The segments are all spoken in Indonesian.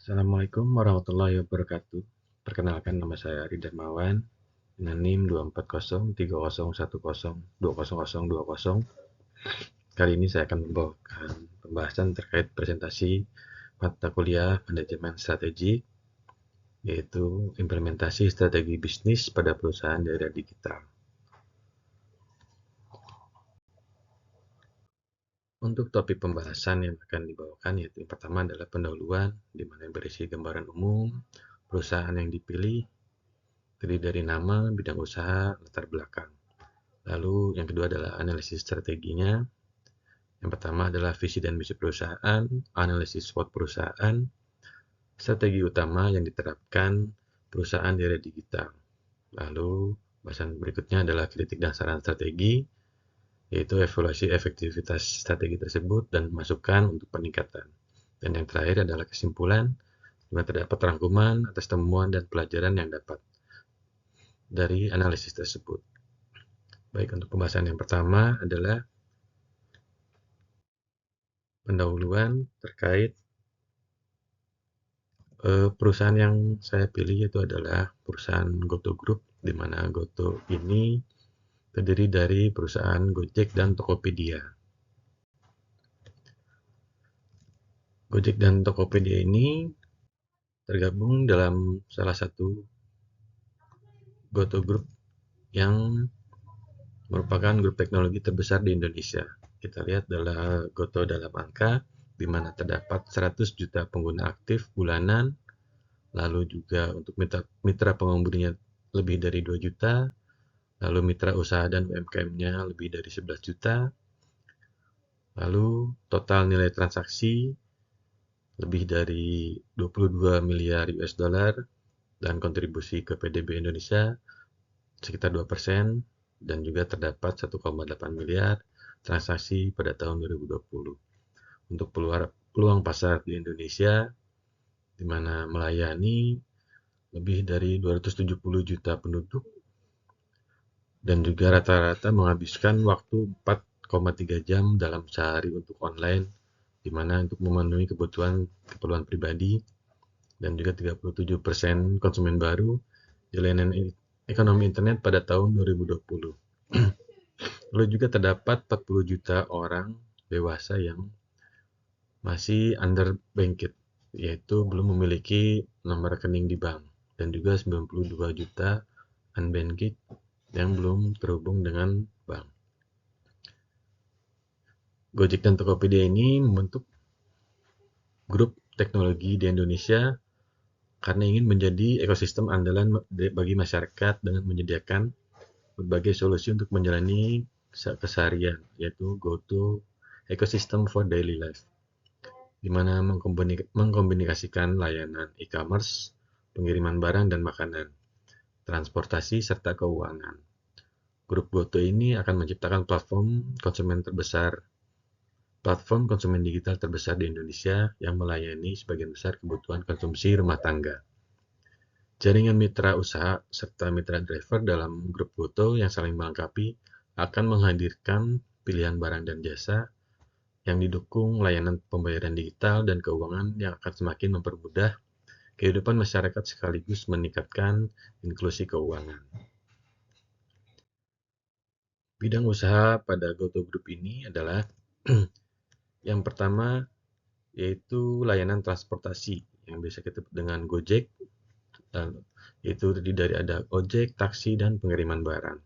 Assalamualaikum warahmatullahi wabarakatuh. Perkenalkan, nama saya Ari Darmawan dengan NIM 24030102020. Kali ini saya akan membawakan pembahasan terkait presentasi mata kuliah manajemen strategi, yaitu implementasi strategi bisnis pada perusahaan di era digital. Untuk topik pembahasan yang akan dibawakan yaitu yang pertama adalah pendahuluan, di mana berisi gambaran umum perusahaan yang dipilih, terdiri dari nama, bidang usaha, latar belakang. Lalu yang kedua adalah analisis strateginya. Yang pertama adalah visi dan misi perusahaan, analisis SWOT perusahaan, strategi utama yang diterapkan perusahaan di era digital. Lalu bahasan berikutnya adalah kritik dan saran strategi, yaitu evaluasi efektivitas strategi tersebut dan masukan untuk peningkatan. Dan yang terakhir adalah kesimpulan, di mana terdapat rangkuman atas temuan dan pelajaran yang dapat dari analisis tersebut. Baik, untuk pembahasan yang pertama adalah pendahuluan terkait perusahaan yang saya pilih itu adalah perusahaan Goto Group, di mana Goto ini terdiri dari perusahaan Gojek dan Tokopedia. Gojek dan Tokopedia ini tergabung dalam salah satu Goto Group yang merupakan grup teknologi terbesar di Indonesia. Kita lihat adalah Goto dalam angka, di mana terdapat 100 juta pengguna aktif bulanan, lalu juga untuk mitra pengembudinya lebih dari 2 juta, lalu mitra usaha dan UMKM-nya lebih dari 11 juta, lalu total nilai transaksi lebih dari 22 miliar US dollar, dan kontribusi ke PDB Indonesia sekitar 2%, dan juga terdapat 1,8 miliar transaksi pada tahun 2020. Untuk peluang pasar di Indonesia, di mana melayani lebih dari 270 juta penduduk, dan juga rata-rata menghabiskan waktu 4,3 jam dalam sehari untuk online, di mana untuk memenuhi keperluan pribadi, dan juga 37% konsumen baru di layanan ekonomi internet pada tahun 2020. Lalu juga terdapat 40 juta orang dewasa yang masih underbanked, yaitu belum memiliki nomor rekening di bank, dan juga 92 juta unbanked yang belum terhubung dengan bank. Gojek dan Tokopedia ini membentuk grup teknologi di Indonesia karena ingin menjadi ekosistem andalan bagi masyarakat dengan menyediakan berbagai solusi untuk menjalani keseharian, yaitu GoTo Ecosystem for Daily Life, di mana mengkomunikasikan layanan e-commerce, pengiriman barang dan makanan, transportasi, serta keuangan. Grup GoTo ini akan menciptakan platform konsumen digital terbesar di Indonesia yang melayani sebagian besar kebutuhan konsumsi rumah tangga. Jaringan mitra usaha serta mitra driver dalam grup GoTo yang saling melengkapi akan menghadirkan pilihan barang dan jasa yang didukung layanan pembayaran digital dan keuangan yang akan semakin mempermudah kehidupan masyarakat sekaligus meningkatkan inklusi keuangan. Bidang usaha pada GoTo Group ini adalah yang pertama yaitu layanan transportasi yang bisa kita sebut dengan Gojek, yaitu terdiri dari ada ojek, taksi, dan pengiriman barang.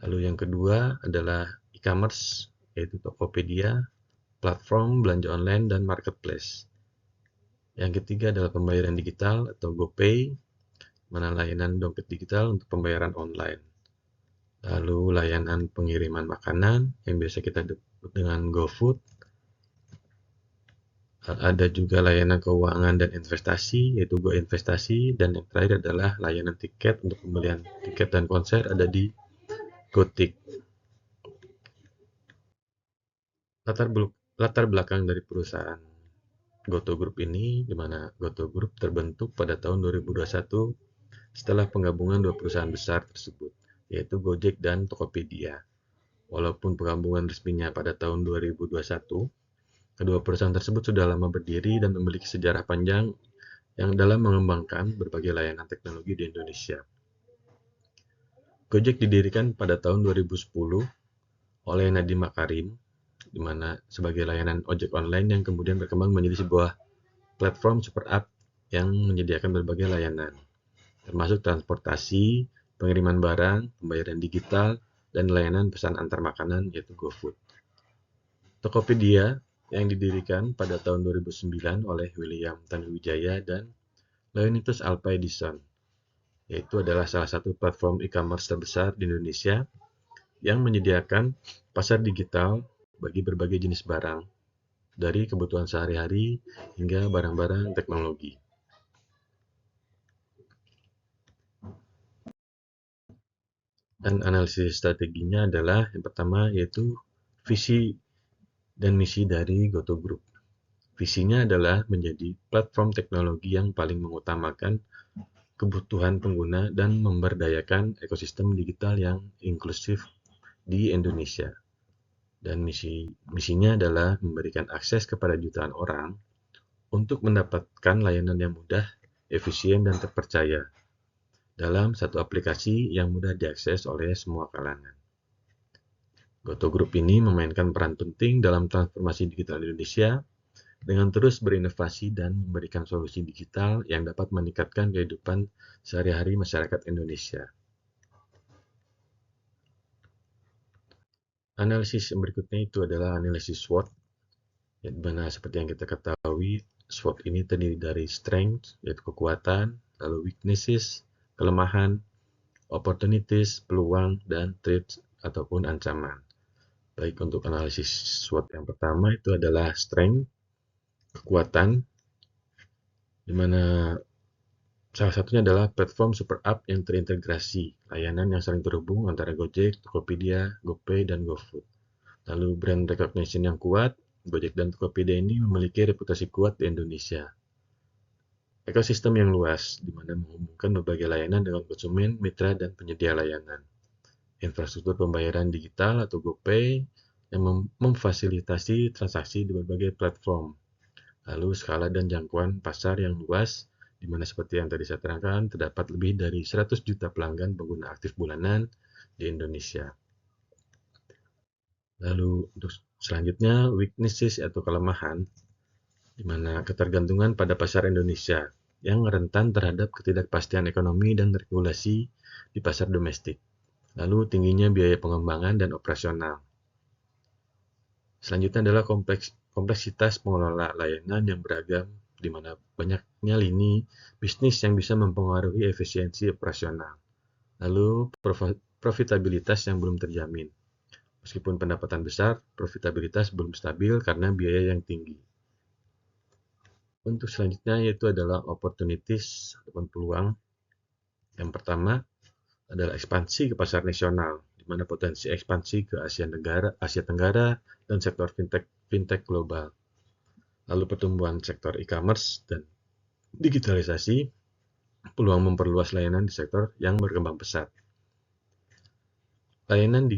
Lalu yang kedua adalah e-commerce, yaitu Tokopedia, platform belanja online, dan marketplace. Yang ketiga adalah pembayaran digital atau GoPay, mana layanan dompet digital untuk pembayaran online. Lalu layanan pengiriman makanan yang biasa kita sebut dengan GoFood. Ada juga layanan keuangan dan investasi, yaitu GoInvestasi, dan yang terakhir adalah layanan tiket untuk pembelian tiket dan konser ada di GoTik. Latar belakang dari perusahaan GoTo Group ini, di mana GoTo Group terbentuk pada tahun 2021 setelah penggabungan dua perusahaan besar tersebut, yaitu Gojek dan Tokopedia. Walaupun penggabungan resminya pada tahun 2021, kedua perusahaan tersebut sudah lama berdiri dan memiliki sejarah panjang yang dalam mengembangkan berbagai layanan teknologi di Indonesia. Gojek didirikan pada tahun 2010 oleh Nadiem Makarim, di mana sebagai layanan ojek online yang kemudian berkembang menjadi sebuah platform super app yang menyediakan berbagai layanan, termasuk transportasi, pengiriman barang, pembayaran digital, dan layanan pesan antar makanan yaitu GoFood. Tokopedia yang didirikan pada tahun 2009 oleh William Tanuwijaya dan Leonidas Alpa Edison, yaitu adalah salah satu platform e-commerce terbesar di Indonesia yang menyediakan pasar digital bagi berbagai jenis barang, dari kebutuhan sehari-hari hingga barang-barang teknologi. Dan analisis strateginya adalah yang pertama yaitu visi dan misi dari Goto Group. Visinya adalah menjadi platform teknologi yang paling mengutamakan kebutuhan pengguna dan memberdayakan ekosistem digital yang inklusif di Indonesia. Dan misinya adalah memberikan akses kepada jutaan orang untuk mendapatkan layanan yang mudah, efisien, dan terpercaya dalam satu aplikasi yang mudah diakses oleh semua kalangan. Goto Group ini memainkan peran penting dalam transformasi digital Indonesia dengan terus berinovasi dan memberikan solusi digital yang dapat meningkatkan kehidupan sehari-hari masyarakat Indonesia. Analisis yang berikutnya itu adalah analisis SWOT, di mana seperti yang kita ketahui, SWOT ini terdiri dari strength, yaitu kekuatan, lalu weaknesses, kelemahan, opportunities, peluang, dan threats ataupun ancaman. Baik, untuk analisis SWOT yang pertama itu adalah strength, kekuatan, di mana salah satunya adalah platform super app yang terintegrasi, layanan yang saling terhubung antara Gojek, Tokopedia, GoPay, dan GoFood. Lalu brand recognition yang kuat, Gojek dan Tokopedia ini memiliki reputasi kuat di Indonesia. Ekosistem yang luas, di mana menghubungkan berbagai layanan dengan konsumen, mitra, dan penyedia layanan. Infrastruktur pembayaran digital atau GoPay yang memfasilitasi transaksi di berbagai platform. Lalu skala dan jangkauan pasar yang luas, di mana seperti yang tadi saya terangkan, terdapat lebih dari 100 juta pelanggan pengguna aktif bulanan di Indonesia. Lalu untuk selanjutnya, weaknesses atau kelemahan, di mana ketergantungan pada pasar Indonesia yang rentan terhadap ketidakpastian ekonomi dan regulasi di pasar domestik. Lalu tingginya biaya pengembangan dan operasional. Selanjutnya adalah kompleksitas pengelola layanan yang beragam, di mana banyaknya lini bisnis yang bisa mempengaruhi efisiensi operasional. Lalu profitabilitas yang belum terjamin. Meskipun pendapatan besar, profitabilitas belum stabil karena biaya yang tinggi. Untuk selanjutnya yaitu adalah opportunities ataupun peluang. Yang pertama adalah ekspansi ke pasar nasional, di mana potensi ekspansi ke Asia Tenggara dan sektor fintech global. Lalu pertumbuhan sektor e-commerce dan digitalisasi, peluang memperluas layanan di sektor yang berkembang pesat. Layanan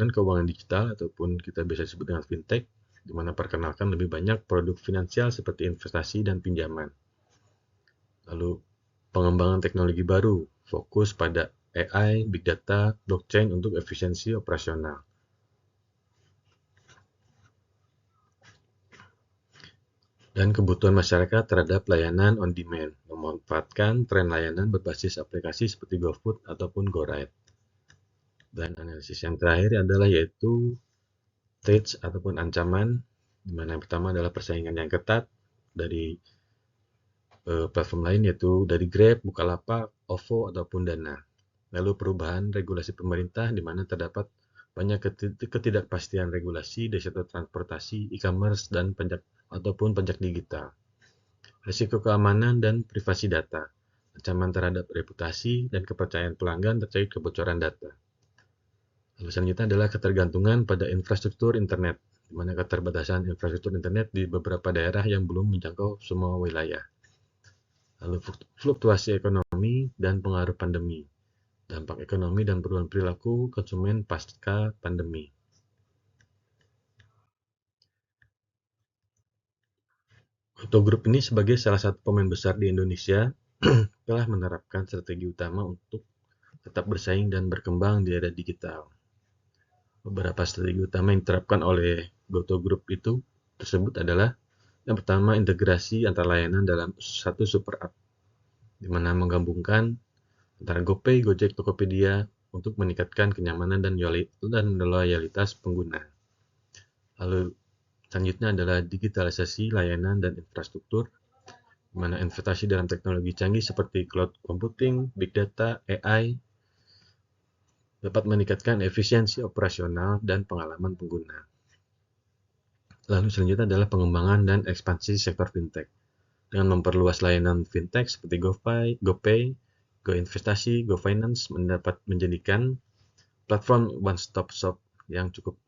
keuangan digital ataupun kita biasa sebut dengan fintech, di mana perkenalkan lebih banyak produk finansial seperti investasi dan pinjaman. Lalu pengembangan teknologi baru, fokus pada AI, Big Data, Blockchain untuk efisiensi operasional. Dan kebutuhan masyarakat terhadap layanan on demand, memanfaatkan tren layanan berbasis aplikasi seperti GoFood ataupun GoRide. Dan analisis yang terakhir adalah yaitu threats ataupun ancaman, di mana yang pertama adalah persaingan yang ketat dari platform lain yaitu dari Grab, Bukalapak, OVO ataupun Dana. Lalu perubahan regulasi pemerintah di mana terdapat banyak ketidakpastian regulasi di sektor transportasi, e-commerce, dan pajak digital. Risiko keamanan dan privasi data, ancaman terhadap reputasi dan kepercayaan pelanggan terkait kebocoran data. Lalu selanjutnya adalah ketergantungan pada infrastruktur internet, di mana keterbatasan infrastruktur internet di beberapa daerah yang belum menjangkau semua wilayah. Lalu fluktuasi ekonomi dan pengaruh pandemi, dampak ekonomi dan perubahan perilaku konsumen pasca pandemi. Goto Group ini sebagai salah satu pemain besar di Indonesia telah menerapkan strategi utama untuk tetap bersaing dan berkembang di era digital. Beberapa strategi utama yang diterapkan oleh Goto Group itu tersebut adalah yang pertama, integrasi antara layanan dalam satu super app, di mana menggabungkan antara GoPay, Gojek, Tokopedia untuk meningkatkan kenyamanan dan loyalitas pengguna. Lalu selanjutnya adalah digitalisasi layanan dan infrastruktur, di mana investasi dalam teknologi canggih seperti cloud computing, big data, AI dapat meningkatkan efisiensi operasional dan pengalaman pengguna. Lalu selanjutnya adalah pengembangan dan ekspansi sektor fintech dengan memperluas layanan fintech seperti GoPay, GoInvestasi, GoFinance mendapat menjadikan platform one-stop shop yang cukup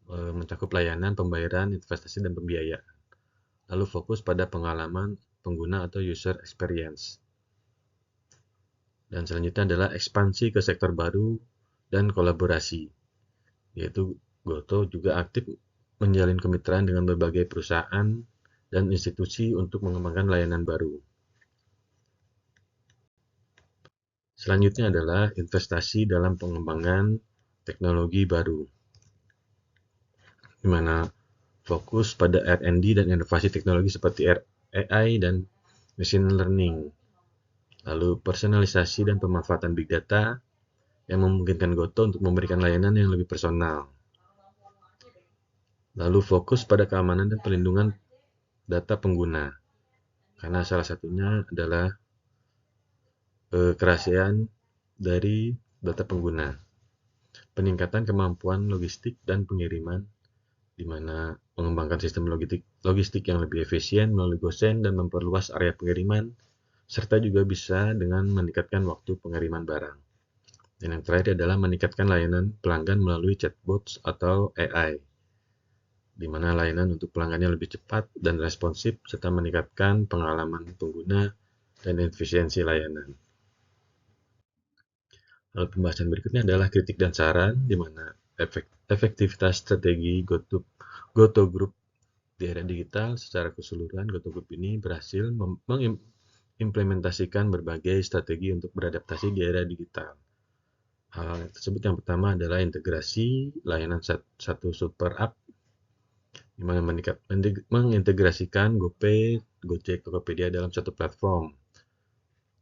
mencakup layanan pembayaran, investasi, dan pembiayaan. Lalu fokus pada pengalaman pengguna atau user experience. Dan selanjutnya adalah ekspansi ke sektor baru dan kolaborasi, yaitu Goto juga aktif menjalin kemitraan dengan berbagai perusahaan dan institusi untuk mengembangkan layanan baru. Selanjutnya adalah investasi dalam pengembangan teknologi baru, di mana fokus pada R&D dan inovasi teknologi seperti AI dan machine learning. Lalu personalisasi dan pemanfaatan big data yang memungkinkan Goto untuk memberikan layanan yang lebih personal. Lalu fokus pada keamanan dan pelindungan data pengguna, karena salah satunya adalah kerahasiaan dari data pengguna. Peningkatan kemampuan logistik dan pengiriman, di mana mengembangkan sistem logistik yang lebih efisien melalui GoSend dan memperluas area pengiriman, serta juga bisa dengan meningkatkan waktu pengiriman barang. Dan yang terakhir adalah meningkatkan layanan pelanggan melalui chatbots atau AI, di mana layanan untuk pelanggannya lebih cepat dan responsif, serta meningkatkan pengalaman pengguna dan efisiensi layanan. Lalu pembahasan berikutnya adalah kritik dan saran, di mana efektivitas strategi Goto Group di era digital. Secara keseluruhan, Goto Group ini berhasil mengimplementasikan berbagai strategi untuk beradaptasi di era digital. Hal tersebut yang pertama adalah integrasi layanan satu super app, di mana mengintegrasikan GoPay, Gojek, Tokopedia dalam satu platform.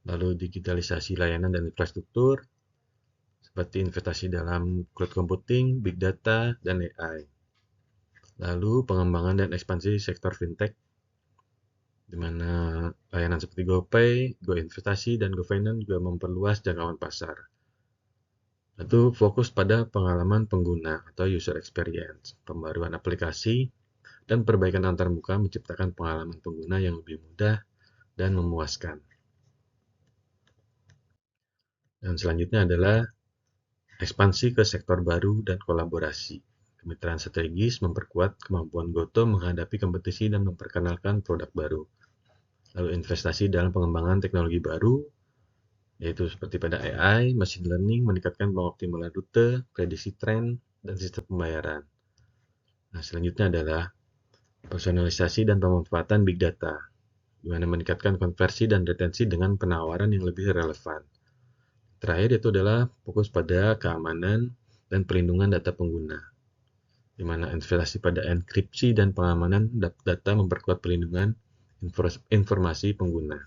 Lalu digitalisasi layanan dan infrastruktur, seperti investasi dalam cloud computing, big data, dan AI. Lalu pengembangan dan ekspansi sektor fintech, di mana layanan seperti GoPay, GoInvestasi, dan GoFinance juga memperluas jangkauan pasar. Itu fokus pada pengalaman pengguna atau user experience, pembaruan aplikasi, dan perbaikan antarmuka menciptakan pengalaman pengguna yang lebih mudah dan memuaskan. Dan selanjutnya adalah ekspansi ke sektor baru dan kolaborasi. Kemitraan strategis memperkuat kemampuan Goto menghadapi kompetisi dan memperkenalkan produk baru. Lalu investasi dalam pengembangan teknologi baru, yaitu seperti pada AI, machine learning, meningkatkan pengoptimalan rute, prediksi tren, dan sistem pembayaran. Nah, selanjutnya adalah personalisasi dan pemanfaatan big data, di mana meningkatkan konversi dan retensi dengan penawaran yang lebih relevan. Terakhir itu adalah fokus pada keamanan dan perlindungan data pengguna, di mana investasi pada enkripsi dan pengamanan data memperkuat perlindungan informasi pengguna.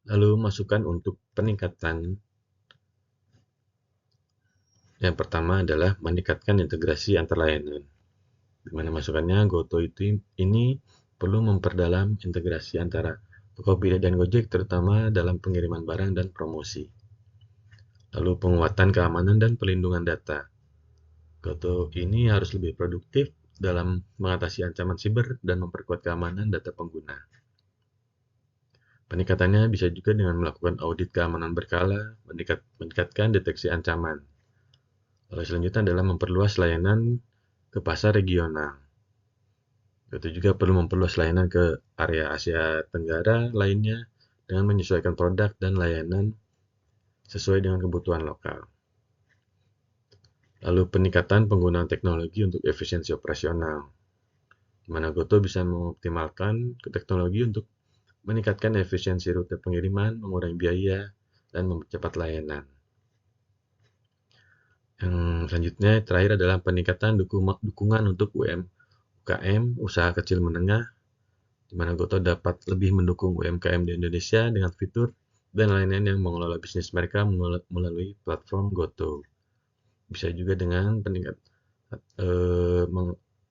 Lalu masukan untuk peningkatan. Yang pertama adalah meningkatkan integrasi antar layanan, di mana masukannya Goto ini perlu memperdalam integrasi antara Tokopedia dan Gojek, terutama dalam pengiriman barang dan promosi. Lalu penguatan keamanan dan perlindungan data. Goto ini harus lebih produktif dalam mengatasi ancaman siber dan memperkuat keamanan data pengguna. Peningkatannya bisa juga dengan melakukan audit keamanan berkala, meningkatkan deteksi ancaman. Lalu selanjutnya adalah memperluas layanan ke pasar regional. Itu juga perlu memperluas layanan ke area Asia Tenggara lainnya dengan menyesuaikan produk dan layanan sesuai dengan kebutuhan lokal. Lalu peningkatan penggunaan teknologi untuk efisiensi operasional. di mana Goto bisa mengoptimalkan teknologi untuk meningkatkan efisiensi rute pengiriman, mengurangi biaya, dan mempercepat layanan. Yang selanjutnya terakhir adalah peningkatan dukungan untuk UMKM, usaha kecil menengah, di mana Goto dapat lebih mendukung UMKM di Indonesia dengan fitur dan lain-lain yang mengelola bisnis mereka melalui platform Goto. Bisa juga dengan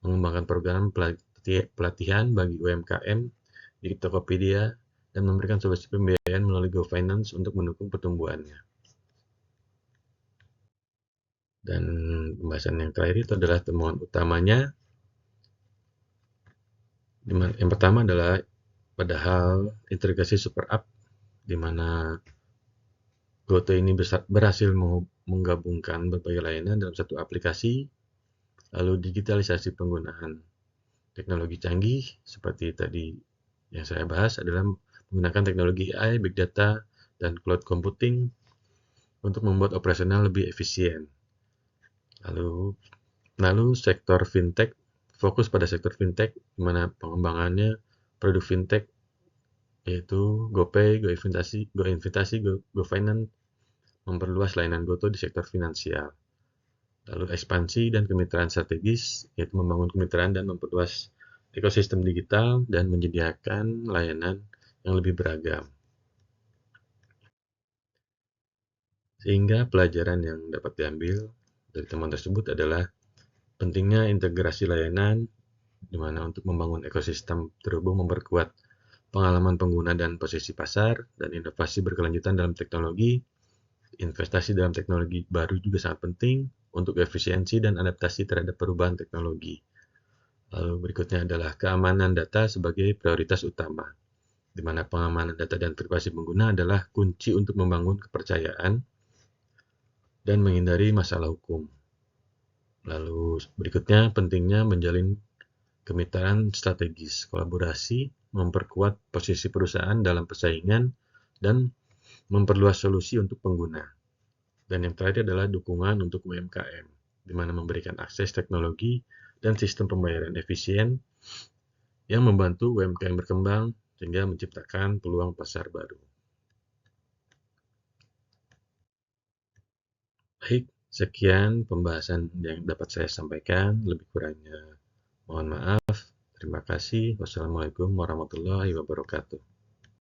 mengembangkan program pelatihan bagi UMKM di Tokopedia dan memberikan solusi pembiayaan melalui GoFinance untuk mendukung pertumbuhannya. Dan pembahasan yang terakhir itu adalah temuan utamanya. Yang pertama adalah padahal integrasi super app, di mana Goto ini berhasil menggabungkan berbagai layanan dalam satu aplikasi, lalu digitalisasi penggunaan teknologi canggih seperti tadi yang saya bahas adalah menggunakan teknologi AI, big data, dan cloud computing untuk membuat operasional lebih efisien. Lalu sektor fintech, fokus pada sektor fintech, di mana pengembangannya produk fintech yaitu GoPay, GoInvestasi, GoFinance, memperluas layanan Goto di sektor finansial. Lalu ekspansi dan kemitraan strategis, yaitu membangun kemitraan dan memperluas ekosistem digital dan menyediakan layanan yang lebih beragam. Sehingga pelajaran yang dapat diambil dari temuan tersebut adalah pentingnya integrasi layanan, di mana untuk membangun ekosistem terhubung memperkuat pengalaman pengguna dan posisi pasar, dan inovasi berkelanjutan dalam teknologi. Investasi dalam teknologi baru juga sangat penting untuk efisiensi dan adaptasi terhadap perubahan teknologi. Lalu berikutnya adalah keamanan data sebagai prioritas utama, di mana pengamanan data dan privasi pengguna adalah kunci untuk membangun kepercayaan dan menghindari masalah hukum. Lalu berikutnya pentingnya menjalin kemitraan strategis, kolaborasi, memperkuat posisi perusahaan dalam persaingan, dan memperluas solusi untuk pengguna. Dan yang terakhir adalah dukungan untuk UMKM, di mana memberikan akses teknologi dan sistem pembayaran efisien yang membantu UMKM berkembang sehingga menciptakan peluang pasar baru. Baik, sekian pembahasan yang dapat saya sampaikan. Lebih kurangnya mohon maaf. Terima kasih. Wassalamualaikum warahmatullahi wabarakatuh.